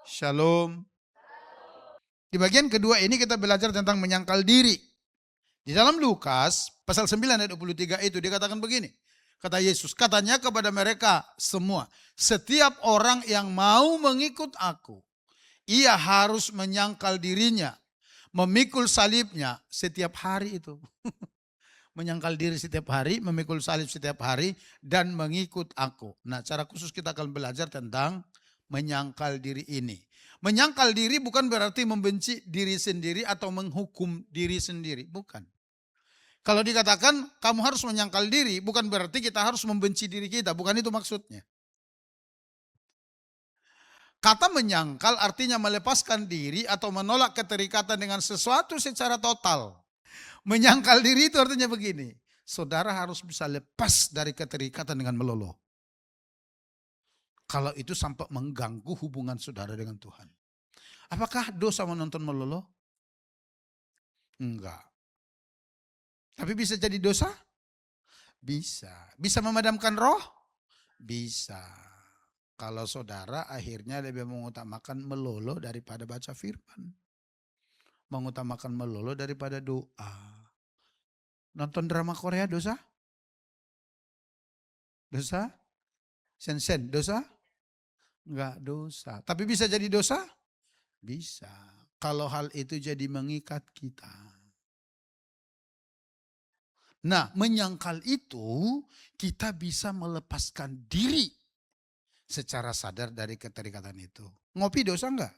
Shalom. Di bagian kedua ini kita belajar tentang menyangkal diri. Di dalam Lukas pasal 9 ayat 23 itu dikatakan begini. Kata Yesus, katanya kepada mereka semua, setiap orang yang mau mengikut aku, ia harus menyangkal dirinya, memikul salibnya setiap hari itu. Menyangkal diri setiap hari, memikul salib setiap hari, dan mengikut aku. Nah, cara khusus kita akan belajar tentang menyangkal diri ini. Menyangkal diri bukan berarti membenci diri sendiri atau menghukum diri sendiri, bukan. Kalau dikatakan kamu harus menyangkal diri, bukan berarti kita harus membenci diri kita, bukan itu maksudnya. Kata menyangkal artinya melepaskan diri atau menolak keterikatan dengan sesuatu secara total. Menyangkal diri itu artinya begini, saudara harus bisa lepas dari keterikatan dengan meloloh. Kalau itu sampai mengganggu hubungan saudara dengan Tuhan. Apakah dosa menonton meloloh? Enggak. Tapi bisa jadi dosa? Bisa. Bisa memadamkan roh? Bisa. Kalau saudara akhirnya lebih mengutamakan meloloh daripada baca firman. Mengutamakan meloloh daripada doa. Nonton drama Korea dosa? Dosa? Sen-sen dosa? Enggak dosa. Tapi bisa jadi dosa? Bisa. Kalau hal itu jadi mengikat kita. Nah, menyangkal itu kita bisa melepaskan diri secara sadar dari keterikatan itu. Ngopi dosa enggak?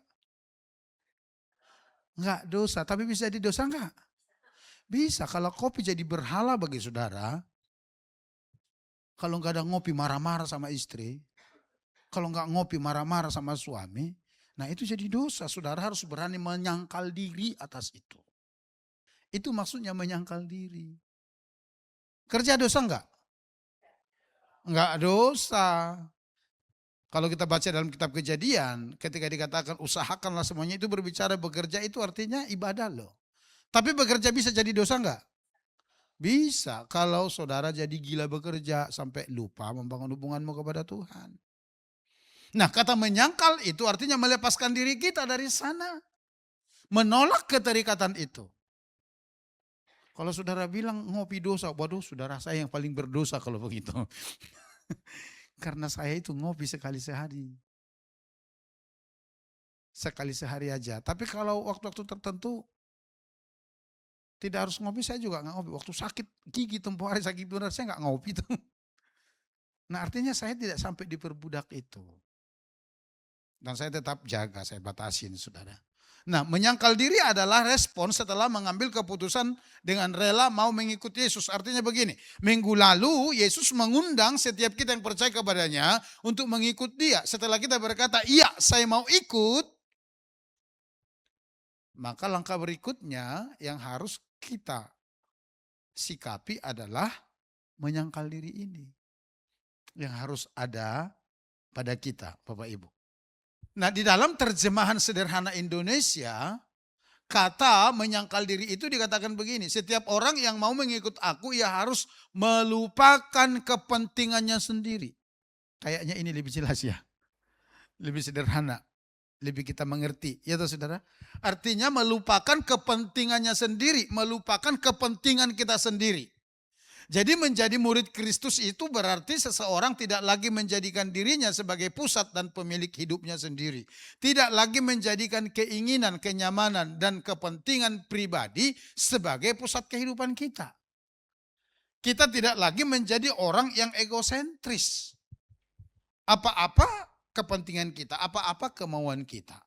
Enggak dosa, tapi bisa jadi dosa enggak? Bisa, kalau kopi jadi berhala bagi saudara, kalau enggak ada ngopi marah-marah sama istri, kalau enggak ngopi marah-marah sama suami, nah itu jadi dosa. Saudara harus berani menyangkal diri atas itu. Itu maksudnya menyangkal diri. Kerja dosa enggak? Enggak dosa. Kalau kita baca dalam kitab Kejadian, ketika dikatakan usahakanlah semuanya, itu berbicara bekerja itu artinya ibadah loh. Tapi bekerja bisa jadi dosa enggak? Bisa. Kalau saudara jadi gila bekerja sampai lupa membangun hubunganmu kepada Tuhan. Nah, kata menyangkal itu artinya melepaskan diri kita dari sana. Menolak keterikatan itu. Kalau saudara bilang ngopi dosa, waduh saudara saya yang paling berdosa kalau begitu. Karena saya itu ngopi sekali sehari. Sekali sehari aja. Tapi kalau waktu-waktu tertentu tidak harus ngopi, saya juga nggak ngopi. Waktu sakit gigi tempoh hari sakit benar, saya nggak ngopi tuh. Nah artinya saya tidak sampai diperbudak itu. Dan saya tetap jaga, saya batasin saudara. Nah menyangkal diri adalah respon setelah mengambil keputusan dengan rela mau mengikuti Yesus. Artinya begini, minggu lalu Yesus mengundang setiap kita yang percaya kepadanya untuk mengikut dia. Setelah kita berkata, iya saya mau ikut, maka langkah berikutnya yang harus kita sikapi adalah menyangkal diri ini. Yang harus ada pada kita, Bapak Ibu. Nah, di dalam terjemahan sederhana Indonesia, kata menyangkal diri itu dikatakan begini, setiap orang yang mau mengikut aku, ia harus melupakan kepentingannya sendiri. Kayaknya ini lebih jelas ya, lebih sederhana, lebih kita mengerti. Ya toh saudara? Artinya melupakan kepentingannya sendiri, melupakan kepentingan kita sendiri. Jadi menjadi murid Kristus itu berarti seseorang tidak lagi menjadikan dirinya sebagai pusat dan pemilik hidupnya sendiri. Tidak lagi menjadikan keinginan, kenyamanan, dan kepentingan pribadi sebagai pusat kehidupan kita. Kita tidak lagi menjadi orang yang egosentris. Apa-apa kepentingan kita, apa-apa kemauan kita.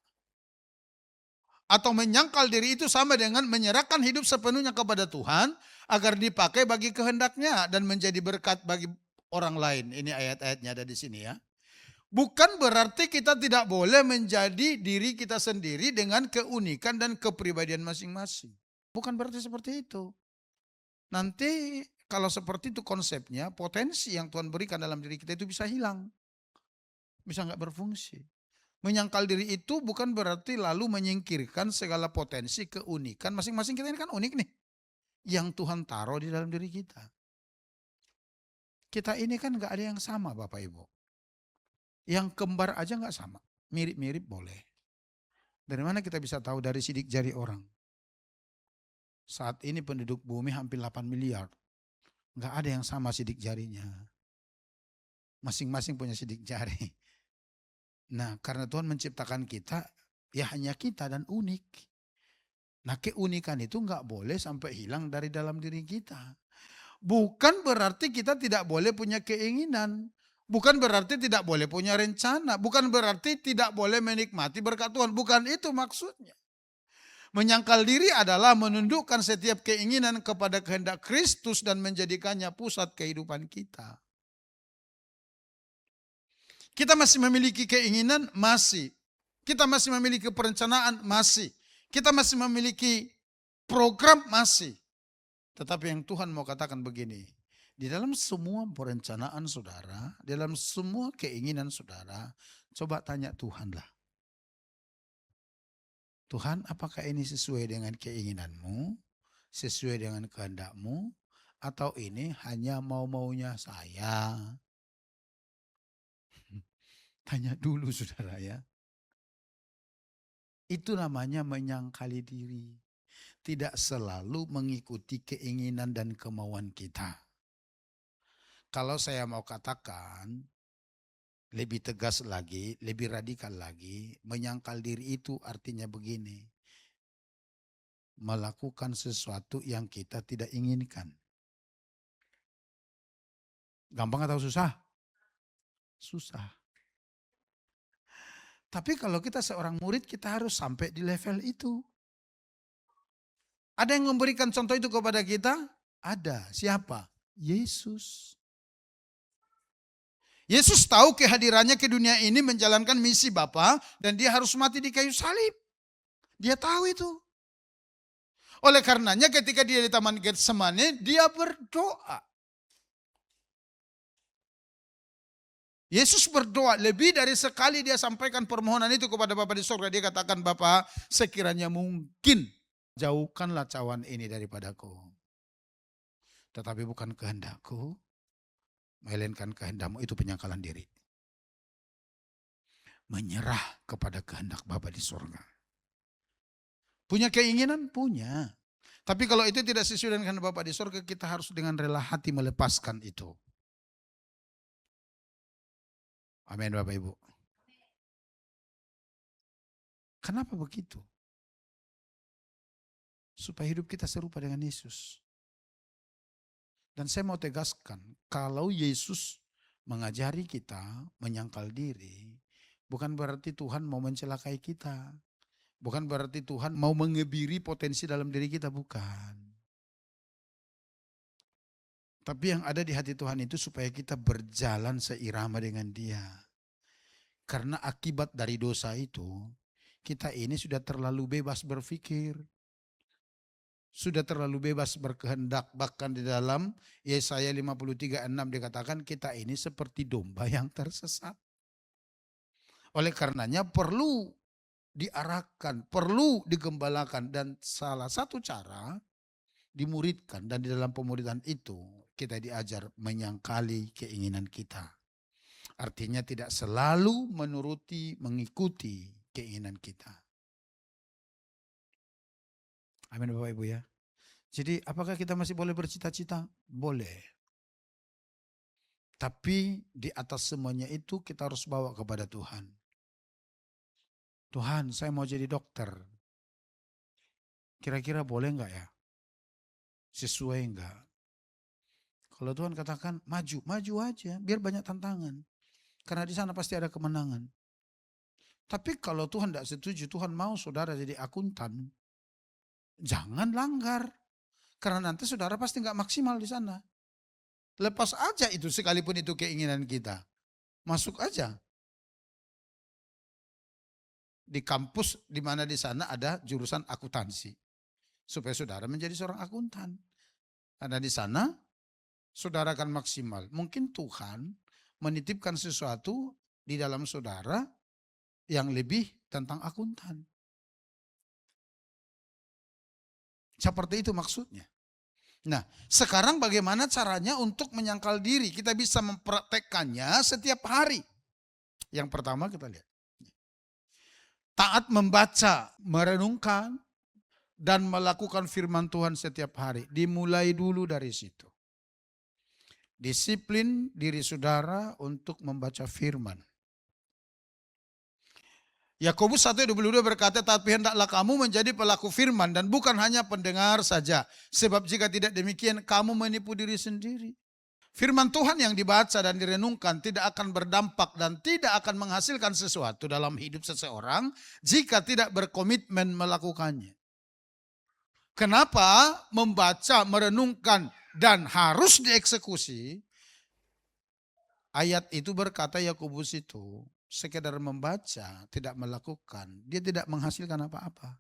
Atau menyangkal diri itu sama dengan menyerahkan hidup sepenuhnya kepada Tuhan agar dipakai bagi kehendaknya dan menjadi berkat bagi orang lain. Ini ayat-ayatnya ada di sini ya. Bukan berarti kita tidak boleh menjadi diri kita sendiri dengan keunikan dan kepribadian masing-masing. Bukan berarti seperti itu. Nanti kalau seperti itu konsepnya, potensi yang Tuhan berikan dalam diri kita itu bisa hilang. Bisa nggak berfungsi. Menyangkal diri itu bukan berarti lalu menyingkirkan segala potensi keunikan. Masing-masing kita ini kan unik nih. Yang Tuhan taruh di dalam diri kita. Kita ini kan gak ada yang sama Bapak Ibu. Yang kembar aja gak sama. Mirip-mirip boleh. Dari mana kita bisa tahu? Dari sidik jari orang. Saat ini penduduk bumi hampir 8 miliar. Enggak ada yang sama sidik jarinya. Masing-masing punya sidik jari. Nah, karena Tuhan menciptakan kita, ya hanya kita dan unik. Nah, keunikan itu enggak boleh sampai hilang dari dalam diri kita. Bukan berarti kita tidak boleh punya keinginan. Bukan berarti tidak boleh punya rencana. Bukan berarti tidak boleh menikmati berkat Tuhan. Bukan itu maksudnya. Menyangkal diri adalah menundukkan setiap keinginan kepada kehendak Kristus dan menjadikannya pusat kehidupan kita. Kita masih memiliki keinginan? Masih. Kita masih memiliki perencanaan? Masih. Kita masih memiliki program? Masih. Tetapi yang Tuhan mau katakan begini, di dalam semua perencanaan saudara, dalam semua keinginan saudara, coba tanya Tuhan lah. Tuhan, apakah ini sesuai dengan keinginanmu, sesuai dengan kehendakmu, atau ini hanya mau-maunya saya? Tanya dulu saudara ya. Itu namanya menyangkali diri. Tidak selalu mengikuti keinginan dan kemauan kita. Kalau saya mau katakan, lebih tegas lagi, lebih radikal lagi, menyangkal diri itu artinya begini. Melakukan sesuatu yang kita tidak inginkan. Gampang atau susah? Susah. Tapi kalau kita seorang murid, kita harus sampai di level itu. Ada yang memberikan contoh itu kepada kita? Ada. Siapa? Yesus. Yesus tahu kehadirannya ke dunia ini menjalankan misi Bapa dan dia harus mati di kayu salib. Dia tahu itu. Oleh karenanya ketika dia di Taman Getsemani, dia berdoa. Yesus berdoa lebih dari sekali dia sampaikan permohonan itu kepada Bapa di surga. Dia katakan, Bapa, sekiranya mungkin jauhkanlah cawan ini daripadaku. Tetapi bukan kehendakku, melainkan kehendakmu. Itu penyangkalan diri. Menyerah kepada kehendak Bapa di surga. Punya keinginan? Punya. Tapi kalau itu tidak sesuai dengan kehendak Bapa di surga, kita harus dengan rela hati melepaskan itu. Amin Bapak Ibu. Kenapa begitu? Supaya hidup kita serupa dengan Yesus. Dan saya mau tegaskan, kalau Yesus mengajari kita menyangkal diri, bukan berarti Tuhan mau mencelakai kita. Bukan berarti Tuhan mau mengebiri potensi dalam diri kita, bukan. Tapi yang ada di hati Tuhan itu supaya kita berjalan seirama dengan Dia. Karena akibat dari dosa itu, kita ini sudah terlalu bebas berpikir. Sudah terlalu bebas berkehendak. Bahkan di dalam Yesaya 53:6 dikatakan kita ini seperti domba yang tersesat. Oleh karenanya perlu diarahkan, perlu digembalakan. Dan salah satu cara dimuridkan, dan di dalam pemuridan itu kita diajar menyangkali keinginan kita. Artinya tidak selalu menuruti, mengikuti keinginan kita. Amin Bapak Ibu ya. Jadi apakah kita masih boleh bercita-cita? Boleh. Tapi di atas semuanya itu kita harus bawa kepada Tuhan. Tuhan, saya mau jadi dokter. Kira-kira boleh enggak ya? Sesuai enggak? Kalau Tuhan katakan maju, maju aja. Biar banyak tantangan. Karena di sana pasti ada kemenangan. Tapi kalau Tuhan tidak setuju, Tuhan mau saudara jadi akuntan, jangan langgar. Karena nanti saudara pasti enggak maksimal di sana. Lepas aja itu sekalipun itu keinginan kita. Masuk aja. Di kampus di mana di sana ada jurusan akuntansi. Supaya saudara menjadi seorang akuntan. Karena di sana saudara akan maksimal. Mungkin Tuhan menitipkan sesuatu di dalam saudara yang lebih tentang akuntan. Seperti itu maksudnya. Nah, sekarang bagaimana caranya untuk menyangkal diri? Kita bisa mempraktekkannya setiap hari. Yang pertama kita lihat. taat membaca, merenungkan, dan melakukan firman Tuhan setiap hari. Dimulai dulu dari situ. Disiplin diri saudara untuk membaca firman. Yakobus 1:22 berkata, tapi hendaklah kamu menjadi pelaku firman dan bukan hanya pendengar saja. Sebab jika tidak demikian, kamu menipu diri sendiri. Firman Tuhan yang dibaca dan direnungkan tidak akan berdampak dan tidak akan menghasilkan sesuatu dalam hidup seseorang jika tidak berkomitmen melakukannya. Kenapa membaca, merenungkan, dan harus dieksekusi? Ayat itu berkata Yakobus itu, sekedar membaca, tidak melakukan, dia tidak menghasilkan apa-apa.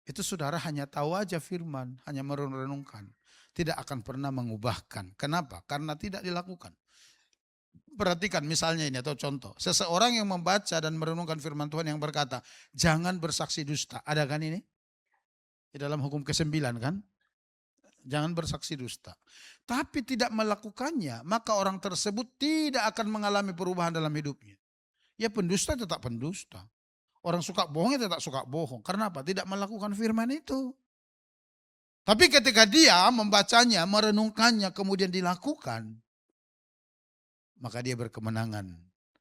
Itu saudara hanya tahu aja firman, hanya merenungkan. Tidak akan pernah mengubahkan. Kenapa? Karena tidak dilakukan. Perhatikan misalnya ini atau contoh. Seseorang yang membaca dan merenungkan firman Tuhan yang berkata, jangan bersaksi dusta. Ada kan ini? Di dalam hukum ke-9 kan? Jangan bersaksi dusta. Tapi tidak melakukannya, maka orang tersebut tidak akan mengalami perubahan dalam hidupnya. Ya pendusta tetap pendusta. Orang suka bohong ya tetap suka bohong. Karena apa? Tidak melakukan firman itu. Tapi ketika dia membacanya, merenungkannya, kemudian dilakukan, maka dia berkemenangan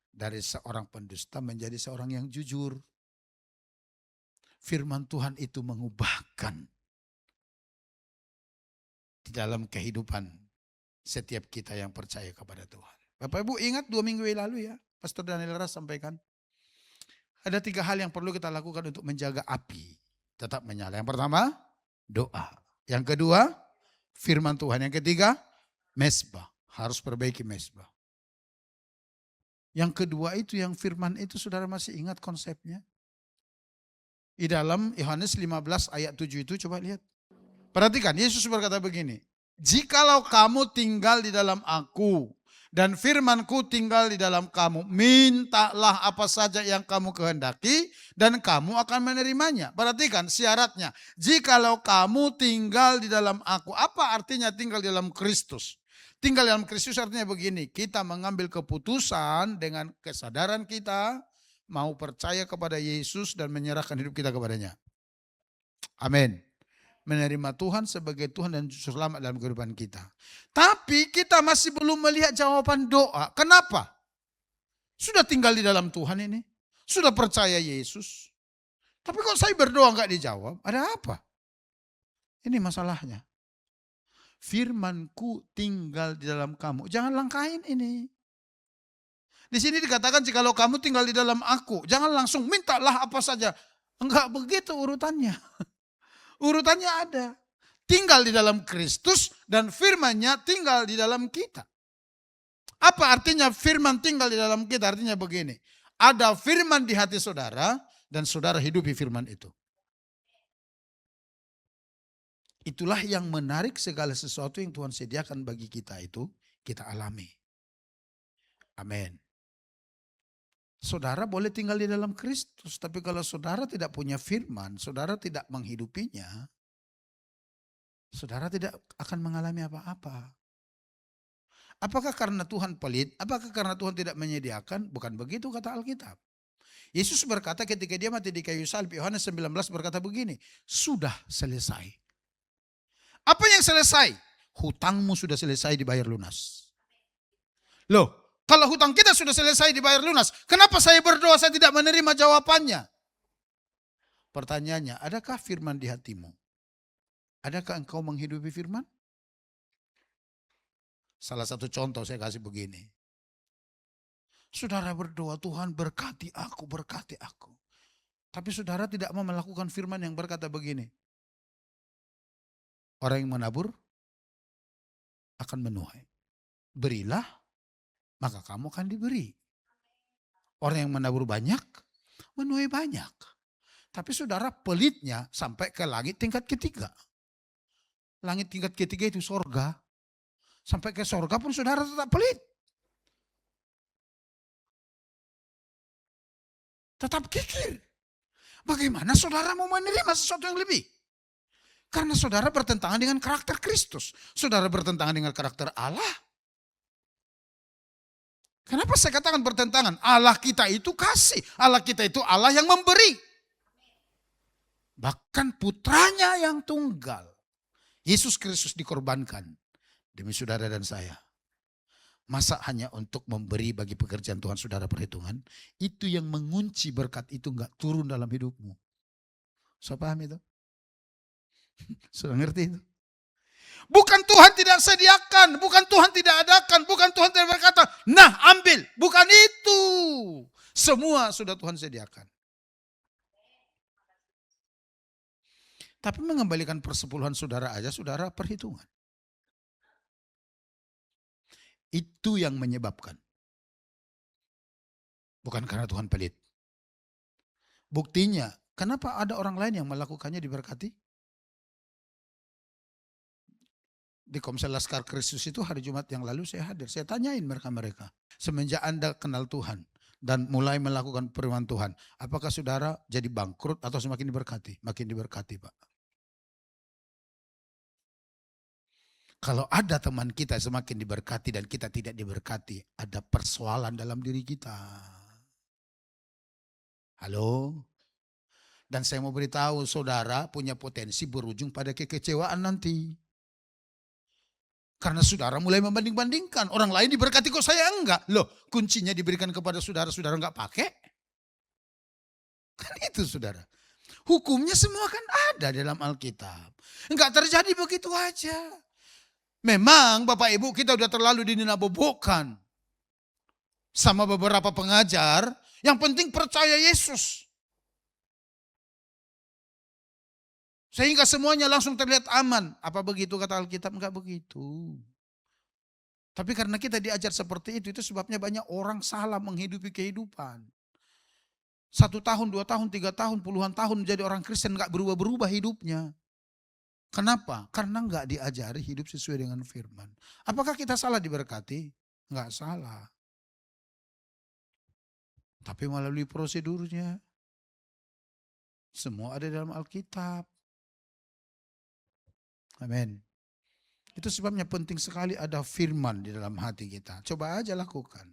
dari seorang pendusta menjadi seorang yang jujur. Firman Tuhan itu mengubahkan di dalam kehidupan setiap kita yang percaya kepada Tuhan. Bapak Ibu ingat 2 minggu lalu ya, Pastor Daniel Ras sampaikan. Ada 3 hal yang perlu kita lakukan untuk menjaga api tetap menyala. Yang pertama, doa. Yang kedua, firman Tuhan. Yang ketiga, mezbah. Harus perbaiki mezbah. Yang kedua itu yang firman itu saudara masih ingat konsepnya? Di dalam Yohanes 15 ayat 7 itu coba lihat. Perhatikan, Yesus berkata begini, jikalau kamu tinggal di dalam aku dan firmanku tinggal di dalam kamu, mintalah apa saja yang kamu kehendaki dan kamu akan menerimanya. Perhatikan syaratnya, jikalau kamu tinggal di dalam aku. Apa artinya tinggal di dalam Kristus? Tinggal dalam Kristus artinya begini, kita mengambil keputusan dengan kesadaran kita, mau percaya kepada Yesus dan menyerahkan hidup kita kepadanya. Amin. Menerima Tuhan sebagai Tuhan dan Juru Selamat dalam kehidupan kita. Tapi kita masih belum melihat jawaban doa. Kenapa? Sudah tinggal di dalam Tuhan ini. Sudah percaya Yesus. Tapi kok saya berdoa enggak dijawab? Ada apa? Ini masalahnya. Firmanku tinggal di dalam kamu. Jangan langkahin ini. Di sini dikatakan jikalau kamu tinggal di dalam aku. Jangan langsung mintalah apa saja. Enggak begitu urutannya. Urutannya ada. Tinggal di dalam Kristus dan firman-Nya tinggal di dalam kita. Apa artinya firman tinggal di dalam kita? Artinya begini. Ada firman di hati saudara dan saudara hidupi firman itu. Itulah yang menarik segala sesuatu yang Tuhan sediakan bagi kita itu kita alami. Amin. Saudara boleh tinggal di dalam Kristus, tapi kalau saudara tidak punya firman, saudara tidak menghidupinya, saudara tidak akan mengalami apa-apa. Apakah karena Tuhan pelit? Apakah karena Tuhan tidak menyediakan? Bukan begitu kata Alkitab. Yesus berkata ketika dia mati di kayu salib, Yohanes 19 berkata begini, sudah selesai. Apa yang selesai? Hutangmu sudah selesai dibayar lunas. Loh, kalau hutang kita sudah selesai dibayar lunas, kenapa saya berdoa saya tidak menerima jawabannya? Pertanyaannya, adakah firman di hatimu? Adakah engkau menghidupi firman? Salah satu contoh saya kasih begini. Saudara berdoa, Tuhan berkati aku, berkati aku. Tapi saudara tidak mau melakukan firman yang berkata begini. Orang yang menabur akan menuai. Berilah, maka kamu akan diberi. Orang yang menabur banyak, menuai banyak. Tapi saudara pelitnya sampai ke langit tingkat ketiga. Langit tingkat ketiga itu sorga. Sampai ke sorga pun saudara tetap pelit. Tetap kikir. Bagaimana saudara mau menerima sesuatu yang lebih? Karena saudara bertentangan dengan karakter Kristus. Saudara bertentangan dengan karakter Allah. Kenapa saya katakan bertentangan? Allah kita itu kasih. Allah kita itu Allah yang memberi. Bahkan putranya yang tunggal. Yesus Kristus dikorbankan demi saudara dan saya. Masa hanya untuk memberi bagi pekerjaan Tuhan saudara perhitungan. Itu yang mengunci berkat itu enggak turun dalam hidupmu. Saya paham itu? Sudah ngerti itu? Bukan Tuhan tidak sediakan, bukan Tuhan tidak adakan, bukan Tuhan tidak berkata, nah ambil. Bukan itu. Semua sudah Tuhan sediakan. Tapi mengembalikan persepuluhan saudara aja, saudara perhitungan. Itu yang menyebabkan. Bukan karena Tuhan pelit. Buktinya, kenapa ada orang lain yang melakukannya diberkati? Di Komsel Laskar Kristus itu hari Jumat yang lalu saya hadir. Saya tanyain mereka-mereka. Semenjak Anda kenal Tuhan dan mulai melakukan firman Tuhan, apakah saudara jadi bangkrut atau semakin diberkati? Makin diberkati, Pak. Kalau ada teman kita semakin diberkati dan kita tidak diberkati, ada persoalan dalam diri kita. Halo? Dan saya mau beritahu saudara punya potensi berujung pada kekecewaan nanti. Karena saudara mulai membanding-bandingkan. Orang lain diberkati kok saya enggak. Loh, kuncinya diberikan kepada saudara, saudara enggak pakai. Kan itu saudara. Hukumnya semua kan ada dalam Alkitab. Enggak terjadi begitu aja. Memang Bapak Ibu kita udah terlalu dininabobokan sama beberapa pengajar. Yang penting percaya Yesus. Sehingga semuanya langsung terlihat aman. Apa begitu kata Alkitab? Enggak begitu. Tapi karena kita diajar seperti itu sebabnya banyak orang salah menghidupi kehidupan. 1 tahun, 2 tahun, 3 tahun, puluhan tahun menjadi orang Kristen enggak berubah-berubah hidupnya. Kenapa? Karena enggak diajari hidup sesuai dengan firman. Apakah kita salah diberkati? Enggak salah. Tapi melalui prosedurnya. Semua ada dalam Alkitab. Amin. Itu sebabnya penting sekali ada firman di dalam hati kita. Coba aja lakukan.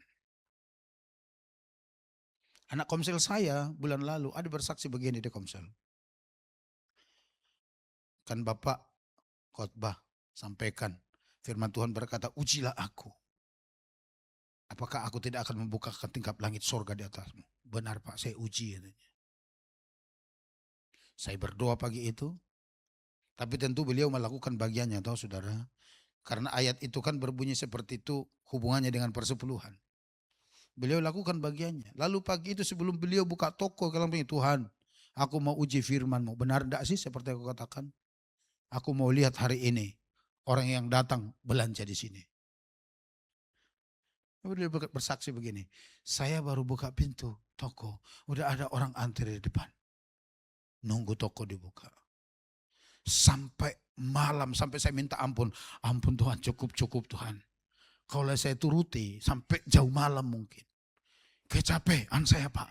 Anak Komsel saya bulan lalu ada bersaksi begini di Komsel. Kan Bapak khotbah sampaikan firman Tuhan berkata, ujilah aku. Apakah aku tidak akan membukakan tingkap langit surga di atasmu? Benar Pak, saya uji. Saya berdoa pagi itu. Tapi tentu beliau melakukan bagiannya, tahu saudara. Karena ayat itu kan berbunyi seperti itu hubungannya dengan persepuluhan. Beliau lakukan bagiannya. Lalu pagi itu sebelum beliau buka toko, kalau Tuhan, aku mau uji firman-Mu. Benar tidak sih seperti aku katakan? Aku mau lihat hari ini orang yang datang belanja di sini. Beliau bersaksi begini, saya baru buka pintu toko, udah ada orang antri di depan. Nunggu toko dibuka. Sampai malam, sampai saya minta ampun. Ampun Tuhan, cukup Tuhan. Kalau saya turuti, sampai jauh malam mungkin. Kecapean saya Pak.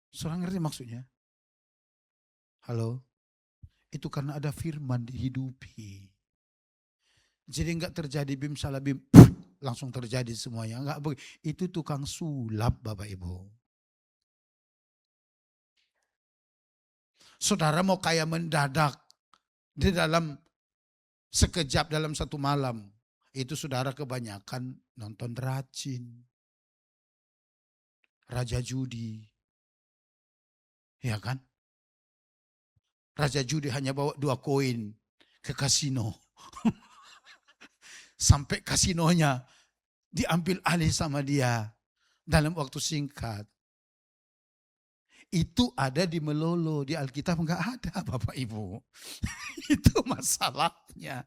Saudara ngerti maksudnya? Halo? Itu karena ada firman dihidupi. Jadi enggak terjadi bim salah bim, langsung terjadi semuanya. Enggak, itu tukang sulap Bapak Ibu. Saudara mau kaya mendadak di dalam sekejap dalam satu malam. Itu saudara kebanyakan nonton rajin. Raja judi. Ya kan? Raja judi hanya bawa 2 koin ke kasino. Sampai kasinonya diambil alih sama dia dalam waktu singkat. Itu ada di Melolo, di Alkitab enggak ada Bapak Ibu. Itu masalahnya.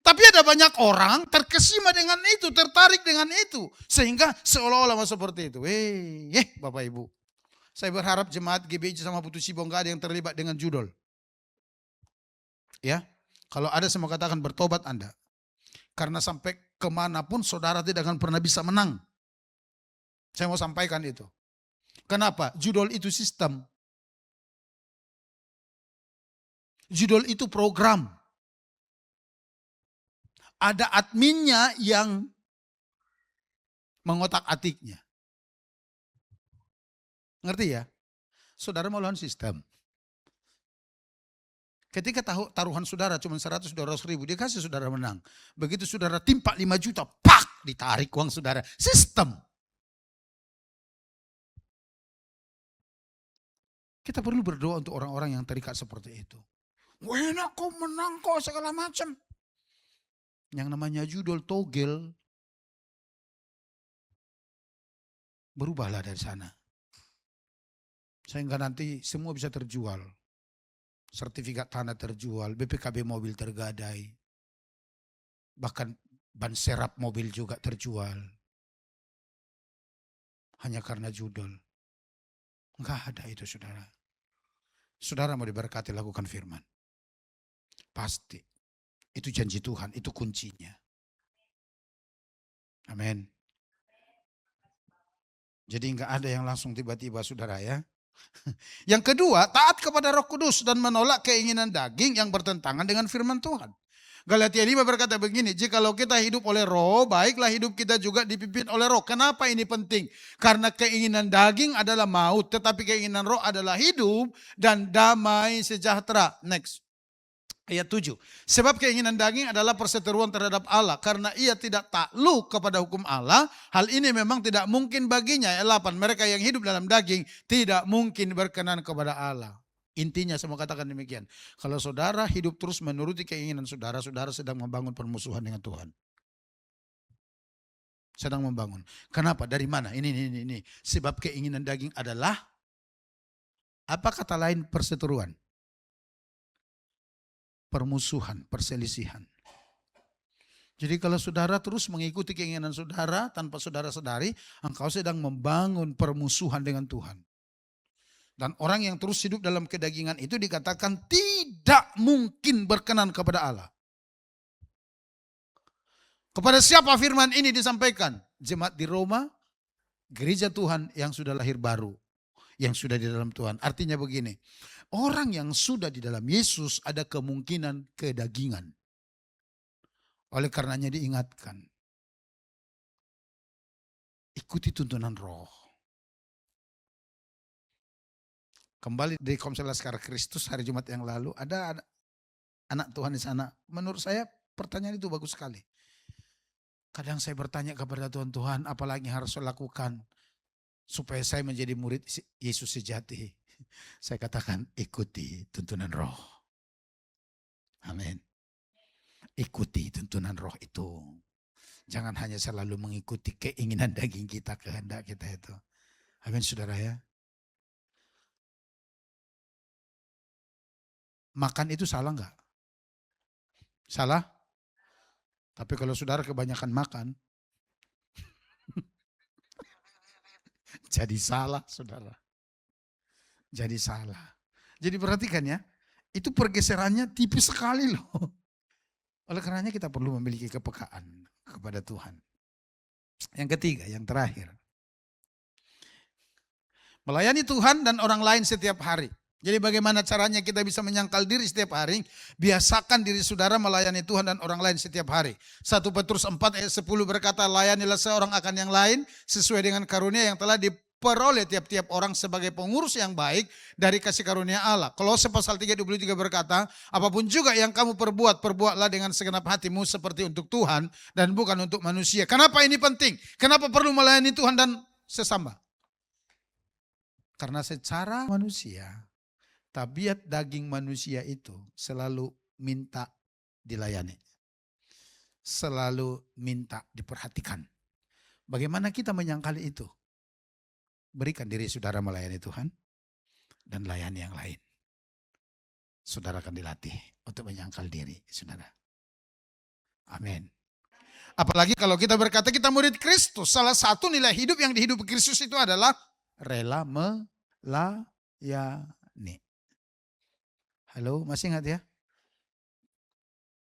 Tapi ada banyak orang terkesima dengan itu, tertarik dengan itu. Sehingga seolah-olah seperti itu. Bapak Ibu. Saya berharap jemaat GBI sama Putu Sibong enggak ada yang terlibat dengan judol. Ya, kalau ada saya mau katakan bertobat Anda. Karena sampai kemanapun saudara tidak akan pernah bisa menang. Saya mau sampaikan itu. Kenapa? Judol itu sistem. Judol itu program. Ada adminnya yang mengotak-atiknya. Ngerti ya? Saudara mau lawan sistem. Ketika taruhan saudara cuma 100-200 ribu, dia kasih saudara menang. Begitu saudara timpa 5 juta, pak, ditarik uang saudara. Sistem. Kita perlu berdoa untuk orang-orang yang terikat seperti itu. Enak kok menang kok segala macam. Yang namanya judul togel, berubahlah dari sana. Sehingga nanti semua bisa terjual. Sertifikat tanah terjual, BPKB mobil tergadai. Bahkan ban serap mobil juga terjual. Hanya karena judul. Enggak ada itu saudara. Saudara mau diberkati, lakukan firman. Pasti. Itu janji Tuhan, itu kuncinya. Amin. Jadi enggak ada yang langsung tiba-tiba saudara ya. Yang kedua, taat kepada Roh Kudus dan menolak keinginan daging yang bertentangan dengan firman Tuhan. Galatia 5 berkata begini, jikalau kita hidup oleh roh, baiklah hidup kita juga dipimpin oleh roh. Kenapa ini penting? Karena keinginan daging adalah maut, tetapi keinginan roh adalah hidup dan damai sejahtera. Next. Ayat 7. Sebab keinginan daging adalah perseteruan terhadap Allah. Karena ia tidak takluk kepada hukum Allah. Hal ini memang tidak mungkin baginya. Ayat 8. Mereka yang hidup dalam daging tidak mungkin berkenan kepada Allah. Intinya saya mau katakan demikian. Kalau saudara hidup terus menuruti keinginan saudara, saudara sedang membangun permusuhan dengan Tuhan. Sedang membangun. Kenapa? Dari mana? Ini. Sebab keinginan daging adalah, apa kata lain perseteruan? Permusuhan, perselisihan. Jadi kalau saudara terus mengikuti keinginan saudara tanpa saudara sadari, engkau sedang membangun permusuhan dengan Tuhan. Dan orang yang terus hidup dalam kedagingan itu dikatakan tidak mungkin berkenan kepada Allah. Kepada siapa firman ini disampaikan? Jemaat di Roma, gereja Tuhan yang sudah lahir baru, yang sudah di dalam Tuhan. Artinya begini, orang yang sudah di dalam Yesus ada kemungkinan kedagingan. Oleh karenanya diingatkan, ikuti tuntunan roh. Kembali dari Komsel Laskar Kristus hari Jumat yang lalu, ada anak Tuhan di sana. Menurut saya pertanyaan itu bagus sekali. Kadang saya bertanya kepada Tuhan, apalagi yang harus saya lakukan supaya saya menjadi murid Yesus sejati. Saya katakan, ikuti tuntunan roh. Amin. Ikuti tuntunan roh itu. Jangan hanya selalu mengikuti keinginan daging kita, kehendak kita itu. Amin saudara ya. Makan itu salah enggak? Salah? Tapi kalau saudara kebanyakan makan, jadi salah saudara. Jadi salah. Jadi perhatikan ya, itu pergeserannya tipis sekali loh. Oleh karenanya kita perlu memiliki kepekaan kepada Tuhan. Yang ketiga, yang terakhir. Melayani Tuhan dan orang lain setiap hari. Jadi bagaimana caranya kita bisa menyangkal diri setiap hari? Biasakan diri saudara melayani Tuhan dan orang lain setiap hari. 1 Petrus 4 ayat 10 berkata, layanilah seorang akan yang lain sesuai dengan karunia yang telah diperoleh tiap-tiap orang sebagai pengurus yang baik dari kasih karunia Allah. Kolose pasal 3:23 berkata, apapun juga yang kamu perbuat, perbuatlah dengan segenap hatimu seperti untuk Tuhan dan bukan untuk manusia. Kenapa ini penting? Kenapa perlu melayani Tuhan dan sesama? Karena secara manusia, tabiat daging manusia itu selalu minta dilayani. Selalu minta diperhatikan. Bagaimana kita menyangkali itu? Berikan diri saudara melayani Tuhan dan layani yang lain. Saudara akan dilatih untuk menyangkal diri saudara. Amin. Apalagi kalau kita berkata kita murid Kristus. Salah satu nilai hidup yang dihidupi Kristus itu adalah rela melayani. Halo, masih ingat ya?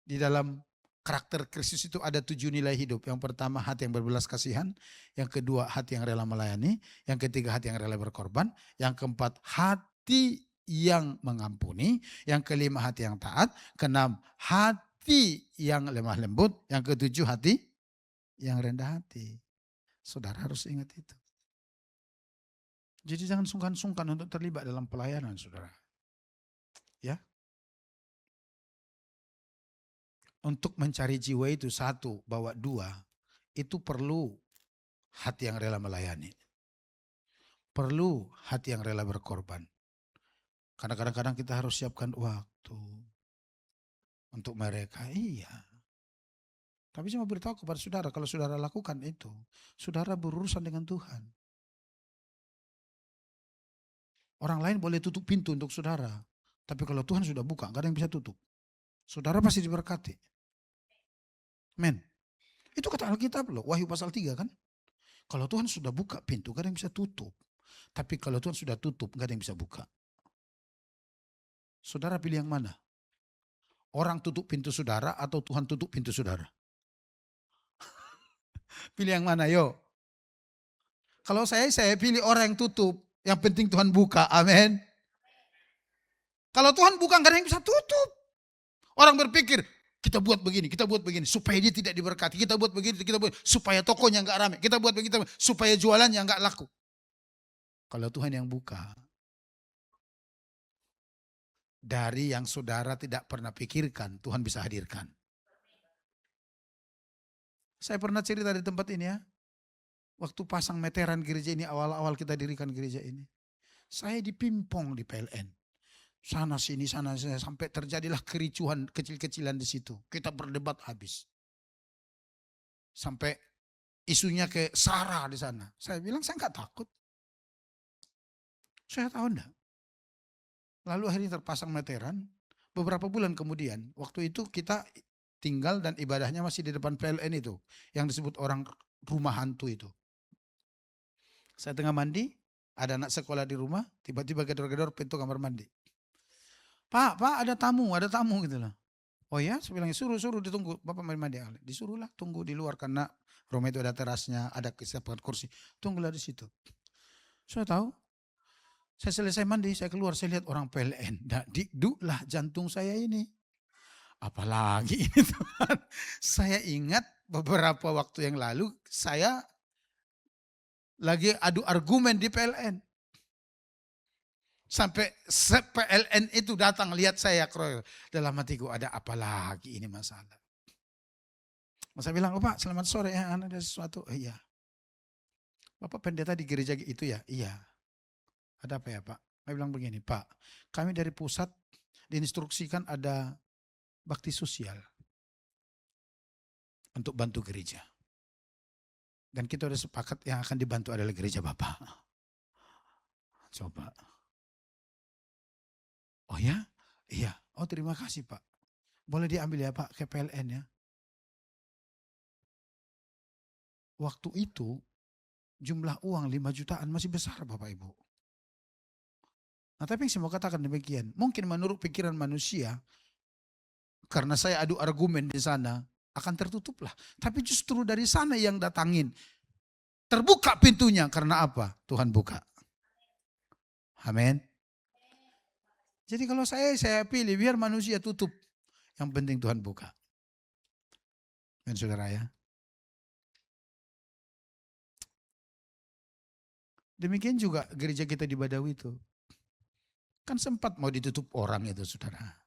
Di dalam karakter Kristus itu ada 7 nilai hidup. Yang pertama hati yang berbelas kasihan. Yang kedua hati yang rela melayani. Yang ketiga hati yang rela berkorban. Yang keempat hati yang mengampuni. Yang kelima hati yang taat. Keenam hati hati yang lemah lembut. Yang ketujuh, hati yang rendah hati. Saudara harus ingat itu. Jadi jangan sungkan-sungkan untuk terlibat dalam pelayanan, saudara. Ya. Untuk mencari jiwa itu satu, bawa dua. Itu perlu hati yang rela melayani. Perlu hati yang rela berkorban. Karena kadang-kadang kita harus siapkan waktu untuk mereka. Iya. Tapi saya mau beritahu kepada saudara, kalau saudara lakukan itu, saudara berurusan dengan Tuhan. Orang lain boleh tutup pintu untuk saudara. Tapi kalau Tuhan sudah buka, gak ada yang bisa tutup. Saudara pasti diberkati. Men. Itu kata Alkitab loh, Wahyu pasal 3 kan. Kalau Tuhan sudah buka pintu, gak ada yang bisa tutup. Tapi kalau Tuhan sudah tutup, gak ada yang bisa buka. Saudara pilih yang mana? Orang tutup pintu saudara atau Tuhan tutup pintu saudara? Pilih yang mana, yo? Kalau saya pilih orang yang tutup. Yang penting Tuhan buka, amin. Kalau Tuhan buka, gak ada yang bisa tutup. Orang berpikir, kita buat begini, supaya dia tidak diberkati. Kita buat begini, supaya tokonya gak ramai. Kita buat begitu, supaya jualannya gak laku. Kalau Tuhan yang buka, dari yang saudara tidak pernah pikirkan, Tuhan bisa hadirkan. Saya pernah cerita di tempat ini ya. Waktu pasang meteran gereja ini, awal-awal kita dirikan gereja ini. Saya dipimpong di PLN. Sana sini, sampai terjadilah kericuhan kecil-kecilan di situ. Kita berdebat habis. Sampai isunya ke SARA di sana. Saya bilang saya enggak takut. Saya tahu enggak. Lalu akhirnya terpasang meteran. Beberapa bulan kemudian, waktu itu kita tinggal dan ibadahnya masih di depan PLN itu. Yang disebut orang rumah hantu itu. Saya tengah mandi, ada anak sekolah di rumah, tiba-tiba gedor-gedor pintu kamar mandi. Pak ada tamu gitu loh. Oh ya, saya bilang suruh ditunggu, Bapak mandi. Disuruhlah tunggu di luar karena rumah itu ada terasnya, ada kesiapan kursi. Tunggulah di situ. Saya tahu, saya selesai mandi, saya keluar, saya lihat orang PLN. Dikduklah jantung saya ini. Apalagi ini Tuhan. Saya ingat beberapa waktu yang lalu, saya lagi adu argumen di PLN. Sampai PLN itu datang lihat saya kroyol. Dalam hatiku ada apa lagi ini masalah. Saya bilang, oh Pak selamat sore ya, ada sesuatu. Oh, iya. Bapak pendeta di gereja itu ya? Iya. Ada apa ya Pak? Saya bilang begini, Pak kami dari pusat diinstruksikan ada bakti sosial untuk bantu gereja. Dan kita sudah sepakat yang akan dibantu adalah gereja Bapak. Coba. Oh ya? Iya. Oh terima kasih Pak. Boleh diambil ya Pak ke PLN ya. Waktu itu jumlah uang 5 jutaan masih besar Bapak Ibu. Nah tapi yang saya mau katakan demikian. Mungkin menurut pikiran manusia, karena saya adu argumen di sana, akan tertutup lah. Tapi justru dari sana yang datangin. Terbuka pintunya karena apa? Tuhan buka. Amin. Jadi kalau saya pilih biar manusia tutup. Yang penting Tuhan buka. Dan saudara ya. Demikian juga gereja kita di Badawi itu. Kan sempat mau ditutup orang itu saudara.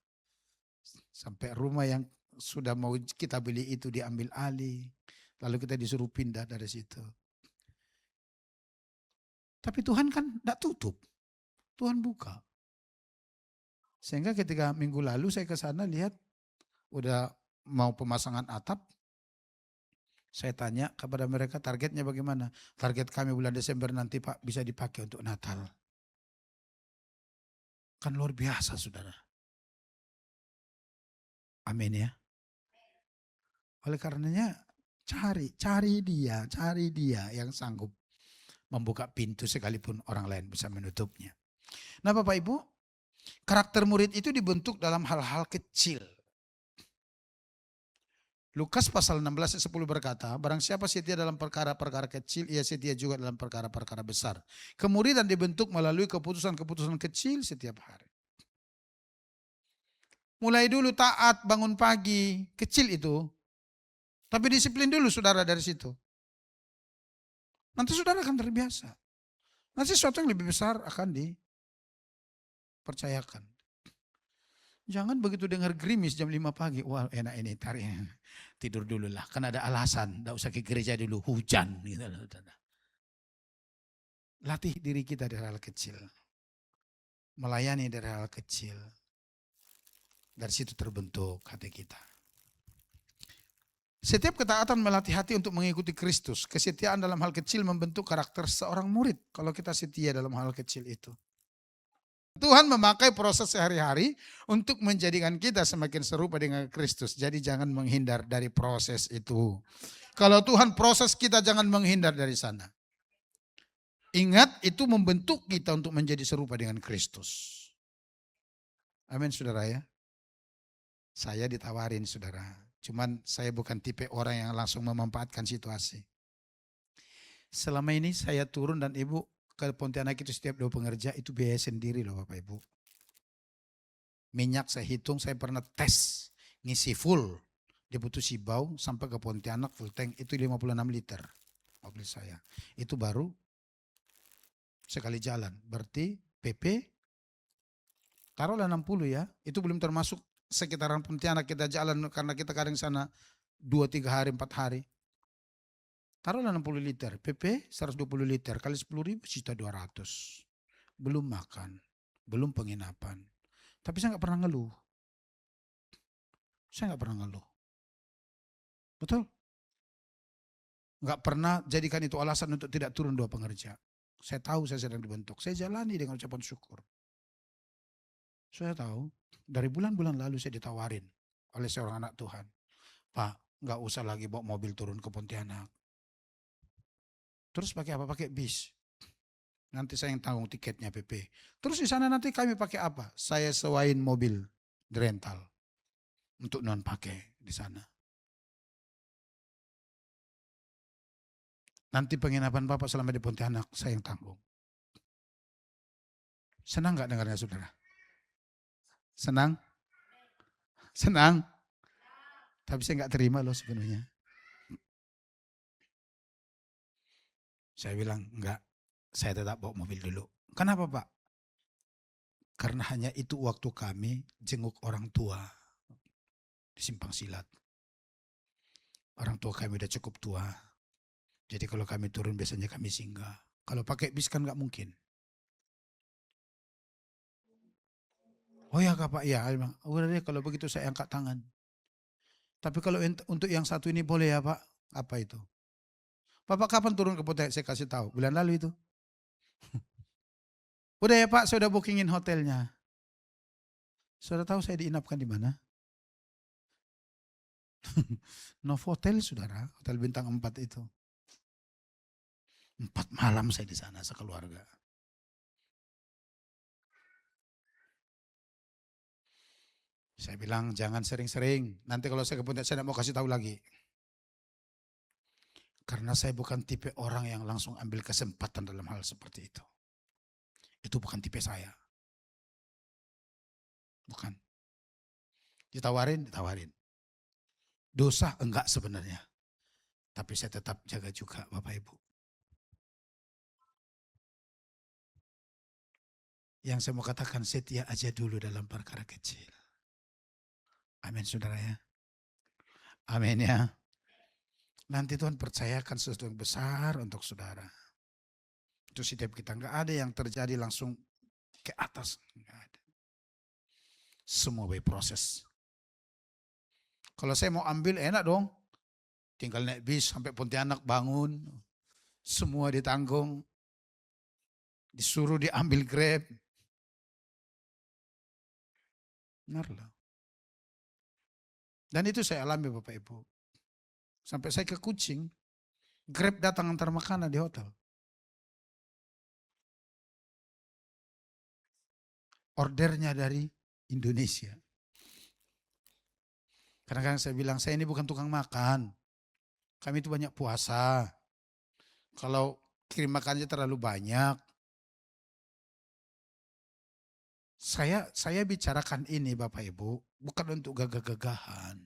Sampai rumah yang sudah mau kita beli itu diambil alih. Lalu kita disuruh pindah dari situ. Tapi Tuhan kan tidak tutup. Tuhan buka. Sehingga ketika minggu lalu saya ke sana lihat udah mau pemasangan atap. Saya tanya kepada mereka targetnya bagaimana. Target kami bulan Desember nanti Pak bisa dipakai untuk Natal. Kan luar biasa saudara. Amin ya. Oleh karenanya cari dia yang sanggup membuka pintu sekalipun orang lain bisa menutupnya. Nah Bapak Ibu, karakter murid itu dibentuk dalam hal-hal kecil. Lukas pasal 16 ayat 10 berkata, barang siapa setia dalam perkara-perkara kecil, ia setia juga dalam perkara-perkara besar. Kemuridan dibentuk melalui keputusan-keputusan kecil setiap hari. Mulai dulu taat, bangun pagi, kecil itu. Tapi disiplin dulu saudara dari situ. Nanti saudara akan terbiasa. Nanti sesuatu yang lebih besar akan dipercayakan. Jangan begitu dengar gerimis jam 5 pagi, wah enak ini, tarik. Tidur dulu lah, kan ada alasan, tidak usah ke gereja dulu, hujan. Gitu. Latih diri kita dari hal kecil. Melayani dari hal kecil. Dari situ terbentuk hati kita. Setiap ketaatan melatih hati untuk mengikuti Kristus. Kesetiaan dalam hal kecil membentuk karakter seorang murid. Kalau kita setia dalam hal kecil itu. Tuhan memakai proses sehari-hari untuk menjadikan kita semakin serupa dengan Kristus. Jadi jangan menghindar dari proses itu. Kalau Tuhan proses kita, jangan menghindar dari sana. Ingat, itu membentuk kita untuk menjadi serupa dengan Kristus. Amin saudara ya. Saya ditawarin saudara. Cuman saya bukan tipe orang yang langsung memanfaatkan situasi. Selama ini saya turun dan ibu ke Pontianak itu setiap dua pengerja itu biaya sendiri loh Bapak Ibu. Minyak saya hitung, saya pernah tes ngisi full di Putu Sibau sampai ke Pontianak full tank itu 56 liter mobil saya. Itu baru sekali jalan. Berarti PP taruhlah 60 ya. Itu belum termasuk sekitaran Pontianak kita jalan karena kita kadang sana 2-3 hari 4 hari. Taruhlah 60 liter, PP 120 liter kali 10 ribu juta 200. Belum makan, belum penginapan. Tapi saya nggak pernah ngeluh. Saya nggak pernah ngeluh. Betul? Nggak pernah jadikan itu alasan untuk tidak turun dua pengerja. Saya tahu saya sedang dibentuk. Saya jalani dengan ucapan syukur. Saya tahu dari bulan-bulan lalu saya ditawarin oleh seorang anak Tuhan. Pak, nggak usah lagi bawa mobil turun ke Pontianak. Terus pakai apa? Pakai bis. Nanti saya yang tanggung tiketnya PP. Terus di sana nanti kami pakai apa? Saya sewain mobil di rental untuk non pakai di sana. Nanti penginapan Bapak selama di Pontianak saya yang tanggung. Senang nggak dengarnya saudara? Senang? Senang? Tapi saya nggak terima loh sepenuhnya. Saya bilang enggak, saya tetap bawa mobil dulu. Kenapa Pak? Karena hanya itu waktu kami jenguk orang tua di Simpang Silat. Orang tua kami udah cukup tua. Jadi kalau kami turun biasanya kami singgah. Kalau pakai bis kan nggak mungkin. Oh ya Kak Pak, ya. Udah deh kalau begitu saya angkat tangan. Tapi kalau untuk yang satu ini boleh ya Pak? Apa itu? Bapak kapan turun ke Pontianak? Saya kasih tahu. Bulan lalu itu. Udah ya Pak, saya udah bookingin hotelnya. Sudah tahu saya diinapkan di mana? Novotel saudara, hotel bintang 4 itu. 4 malam saya di sana sekeluarga. Saya bilang jangan sering-sering. Nanti kalau saya ke Pontianak saya tidak mau kasih tahu lagi. Karena saya bukan tipe orang yang langsung ambil kesempatan dalam hal seperti itu. Itu bukan tipe saya. Bukan. Ditawarin, ditawarin. Dosa enggak sebenarnya. Tapi saya tetap jaga juga Bapak Ibu. Yang saya mau katakan setia aja dulu dalam perkara kecil. Amin saudara ya. Amin ya. Nanti Tuhan percayakan sesuatu yang besar untuk saudara. Itu setiap kita. Enggak ada yang terjadi langsung ke atas. Enggak ada. Semua by proses. Kalau saya mau ambil enak dong. Tinggal naik bis sampai Pontianak bangun. Semua ditanggung. Disuruh diambil Grab. Benar loh. Dan itu saya alami Bapak Ibu. Sampai saya ke Kucing. Grab datang antar makanan di hotel. Ordernya dari Indonesia. Kadang-kadang saya bilang, saya ini bukan tukang makan. Kami itu banyak puasa. Kalau kirim makannya terlalu banyak, Saya bicarakan ini Bapak Ibu, bukan untuk gagah-gagahan.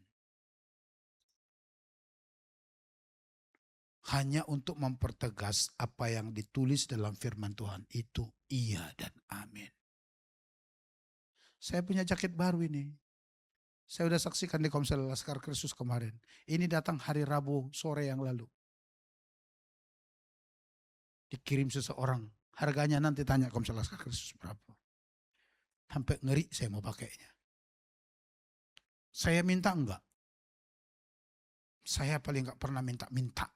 Hanya untuk mempertegas apa yang ditulis dalam firman Tuhan itu iya dan amin. Saya punya jaket baru ini. Saya sudah saksikan di Komsel Laskar Kristus kemarin. Ini datang hari Rabu sore yang lalu. Dikirim seseorang. Harganya nanti tanya Komsel Laskar Kristus berapa. Sampai ngeri saya mau pakainya. Saya minta enggak. Saya paling enggak pernah minta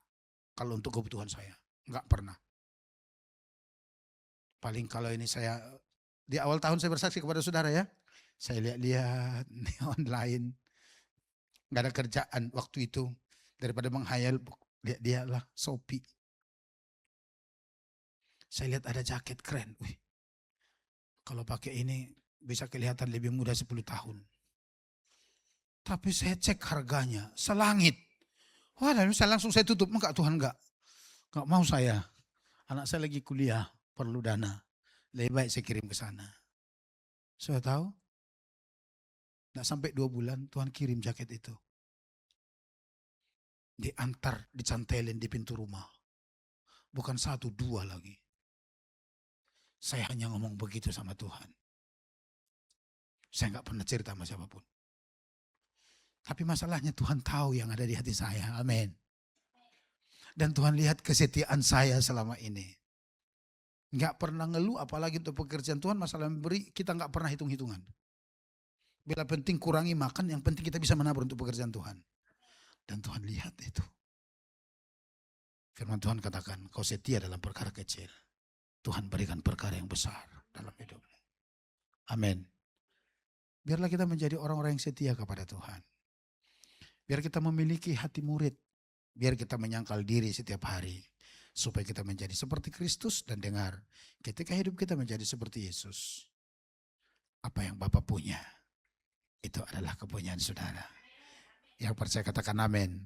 kalau untuk kebutuhan saya. Enggak pernah. Paling kalau ini saya, di awal tahun saya bersaksi kepada saudara ya. Saya lihat-lihat di online. Enggak ada kerjaan waktu itu. Daripada menghayal, lihat dia lah Shopee. Saya lihat ada jaket keren. Wih, kalau pakai ini bisa kelihatan lebih muda 10 tahun. Tapi saya cek harganya, selangit. Wah, lalu langsung saya tutup. Enggak Tuhan, enggak mau saya. Anak saya lagi kuliah, perlu dana. Lebih baik saya kirim ke sana. Saya tahu, enggak sampai 2 bulan Tuhan kirim jaket itu. Diantar, dicantelin di pintu rumah. Bukan 1, 2 lagi. Saya hanya ngomong begitu sama Tuhan. Saya enggak pernah cerita sama siapapun. Tapi masalahnya Tuhan tahu yang ada di hati saya. Amin. Dan Tuhan lihat kesetiaan saya selama ini. Enggak pernah ngeluh, apalagi untuk pekerjaan Tuhan, masalah memberi, kita enggak pernah hitung-hitungan. Bila penting kurangi makan, yang penting kita bisa menabur untuk pekerjaan Tuhan. Dan Tuhan lihat itu. Firman Tuhan katakan, kau setia dalam perkara kecil. Tuhan berikan perkara yang besar dalam hidupmu. Amin. Biarlah kita menjadi orang-orang yang setia kepada Tuhan. Biar kita memiliki hati murid. Biar kita menyangkal diri setiap hari. Supaya kita menjadi seperti Kristus dan dengar. Ketika hidup kita menjadi seperti Yesus. Apa yang Bapa punya. Itu adalah kepunyaan saudara. Yang percaya katakan amin.